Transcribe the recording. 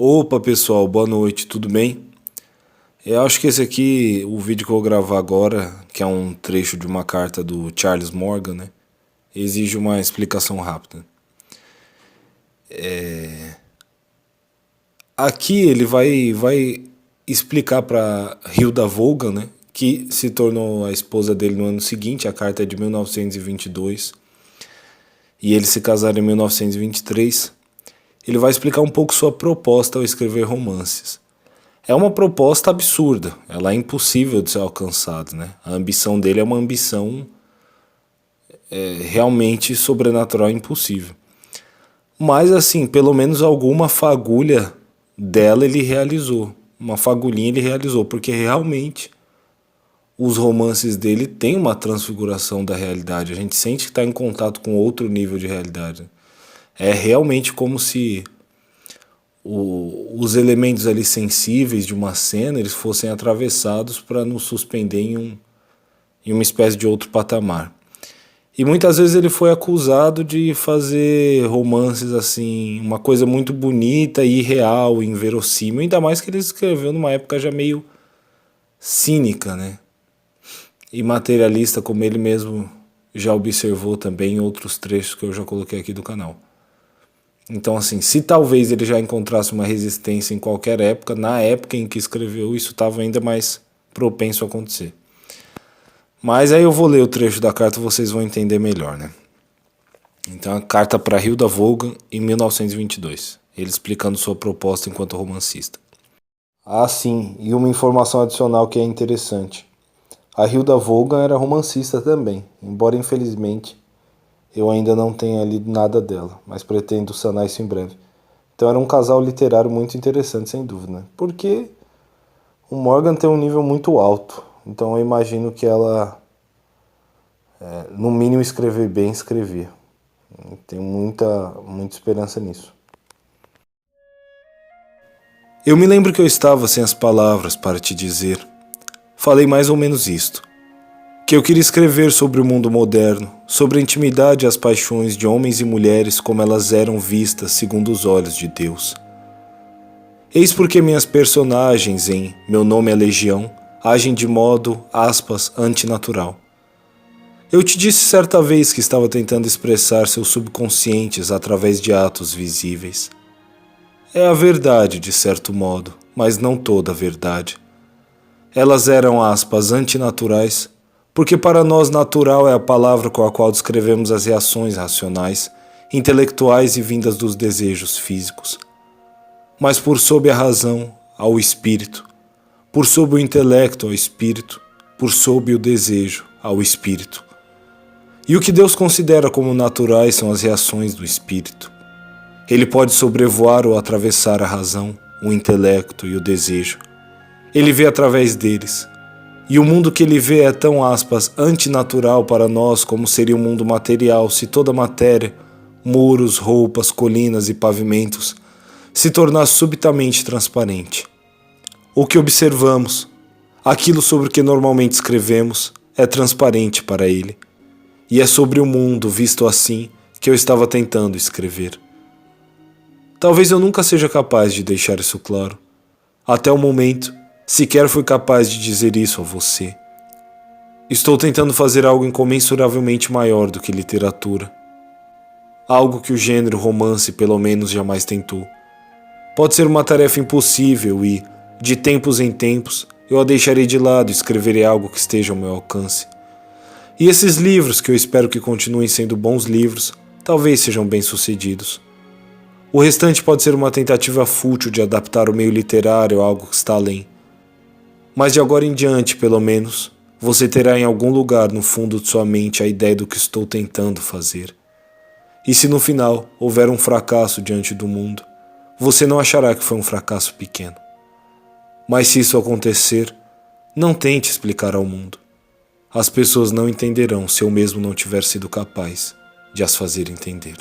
Opa pessoal, boa noite, tudo bem? Eu acho que esse aqui, o vídeo que eu vou gravar agora, que é um trecho de uma carta do Charles Morgan, né? Exige uma explicação rápida. Aqui ele vai explicar para Hilda Vaughan, né? Que se tornou a esposa dele no ano seguinte, a carta é de 1922, e eles se casaram em 1923. Ele vai explicar um pouco sua proposta ao escrever romances. É uma proposta absurda, ela é impossível de ser alcançada, né? A ambição dele é uma ambição realmente sobrenatural e impossível. Mas assim, pelo menos alguma fagulha dela ele realizou. Uma fagulhinha ele realizou, porque realmente os romances dele têm uma transfiguração da realidade. A gente sente que está em contato com outro nível de realidade. É realmente como se os elementos ali sensíveis de uma cena eles fossem atravessados para nos suspender em uma espécie de outro patamar. E muitas vezes ele foi acusado de fazer romances assim, uma coisa muito bonita e irreal, inverossímil, ainda mais que ele escreveu numa época já meio cínica, né? E materialista, como ele mesmo já observou também em outros trechos que eu já coloquei aqui do canal. Então assim, se talvez ele já encontrasse uma resistência em qualquer época, na época em que escreveu, isso estava ainda mais propenso a acontecer. Mas aí eu vou ler o trecho da carta e vocês vão entender melhor, né? Então a carta para Hilda Vaughan em 1922, ele explicando sua proposta enquanto romancista. Ah sim, e uma informação adicional que é interessante. A Hilda Vaughan era romancista também, embora infelizmente eu ainda não tenha lido nada dela, mas pretendo sanar isso em breve. Então era um casal literário muito interessante, sem dúvida, né? Porque o Morgan tem um nível muito alto, então eu imagino que ela, no mínimo, escrever bem, escrevia. Tenho muita esperança nisso. Eu me lembro que eu estava sem as palavras para te dizer. Falei mais ou menos isto. Que eu queria escrever sobre o mundo moderno, sobre a intimidade e as paixões de homens e mulheres como elas eram vistas segundo os olhos de Deus. Eis porque minhas personagens em Meu Nome é Legião agem de modo, aspas, antinatural. Eu te disse certa vez que estava tentando expressar seus subconscientes através de atos visíveis. É a verdade, de certo modo, mas não toda a verdade. Elas eram, aspas, antinaturais, porque para nós natural é a palavra com a qual descrevemos as reações racionais, intelectuais e vindas dos desejos físicos. Mas por sob a razão, ao espírito, por sob o intelecto ao espírito, por sob o desejo ao espírito. E o que Deus considera como naturais são as reações do espírito. Ele pode sobrevoar ou atravessar a razão, o intelecto e o desejo. Ele vê através deles. E o mundo que ele vê é tão, aspas, antinatural para nós como seria o mundo material se toda a matéria, muros, roupas, colinas e pavimentos, se tornasse subitamente transparente. O que observamos, aquilo sobre o que normalmente escrevemos, é transparente para ele. E é sobre o mundo visto assim que eu estava tentando escrever. Talvez eu nunca seja capaz de deixar isso claro. Até o momento, sequer fui capaz de dizer isso a você. Estou tentando fazer algo incomensuravelmente maior do que literatura. Algo que o gênero romance pelo menos jamais tentou. Pode ser uma tarefa impossível e, de tempos em tempos, eu a deixarei de lado e escreverei algo que esteja ao meu alcance. E esses livros, que eu espero que continuem sendo bons livros, talvez sejam bem-sucedidos. O restante pode ser uma tentativa fútil de adaptar o meio literário a algo que está além. Mas de agora em diante, pelo menos, você terá em algum lugar no fundo de sua mente a ideia do que estou tentando fazer. E se no final houver um fracasso diante do mundo, você não achará que foi um fracasso pequeno. Mas se isso acontecer, não tente explicar ao mundo. As pessoas não entenderão se eu mesmo não tiver sido capaz de as fazer entender.